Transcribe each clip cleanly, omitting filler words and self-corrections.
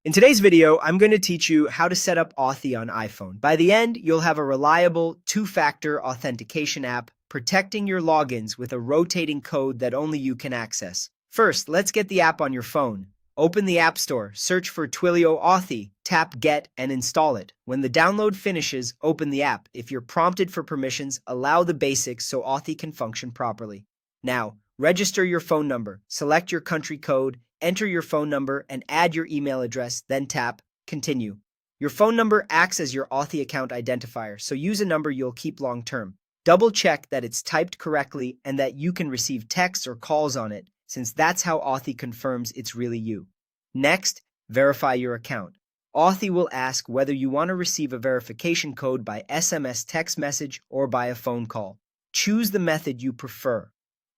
In today's video, I'm going to teach you how to set up Authy on iPhone. By the end, you'll have a reliable two-factor authentication app protecting your logins with a rotating code that only you can access. First, let's get the app on your phone. Open the App Store, search for Twilio Authy, tap Get, and install it. When the download finishes, open the app. If you're prompted for permissions, allow the basics so Authy can function properly. Now, register your phone number, select your country code, enter your phone number, and add your email address, then tap Continue. Your phone number acts as your Authy account identifier, so use a number you'll keep long-term. Double check that it's typed correctly and that you can receive texts or calls on it, since that's how Authy confirms it's really you. Next, verify your account. Authy will ask whether you want to receive a verification code by SMS text message or by a phone call. Choose the method you prefer.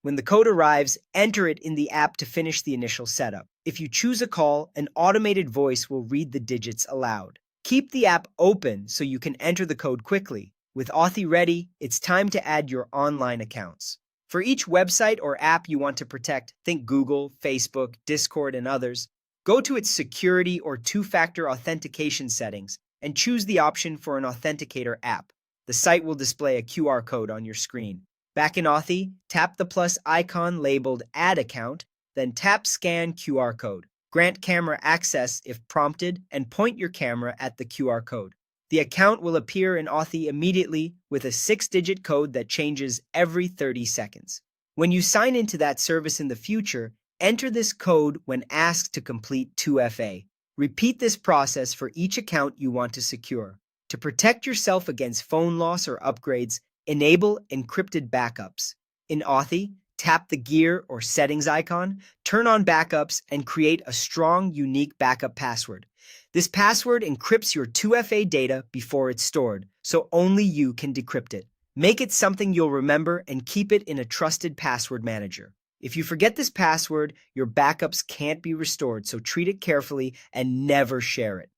When the code arrives, enter it in the app to finish the initial setup. If you choose a call, an automated voice will read the digits aloud. Keep the app open so you can enter the code quickly. With Authy ready, it's time to add your online accounts. For each website or app you want to protect, think Google, Facebook, Discord, and others, go to its security or two-factor authentication settings and choose the option for an authenticator app. The site will display a QR code on your screen. Back in Authy, tap the plus icon labeled Add Account, then tap Scan QR Code. Grant camera access if prompted and point your camera at the QR code. The account will appear in Authy immediately with a 6-digit code that changes every 30 seconds. When you sign into that service in the future, enter this code when asked to complete 2FA. Repeat this process for each account you want to secure. To protect yourself against phone loss or upgrades, enable encrypted backups. In Authy, tap the gear or settings icon, turn on backups, and create a strong, unique backup password. This password encrypts your 2FA data before it's stored, so only you can decrypt it. Make it something you'll remember and keep it in a trusted password manager. If you forget this password, your backups can't be restored, so treat it carefully and never share it.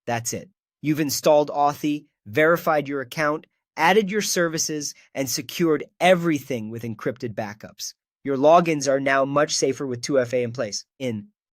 That's it. You've installed Authy, verified your account, added your services, and secured everything with encrypted backups. Your logins are now much safer with 2FA in place. In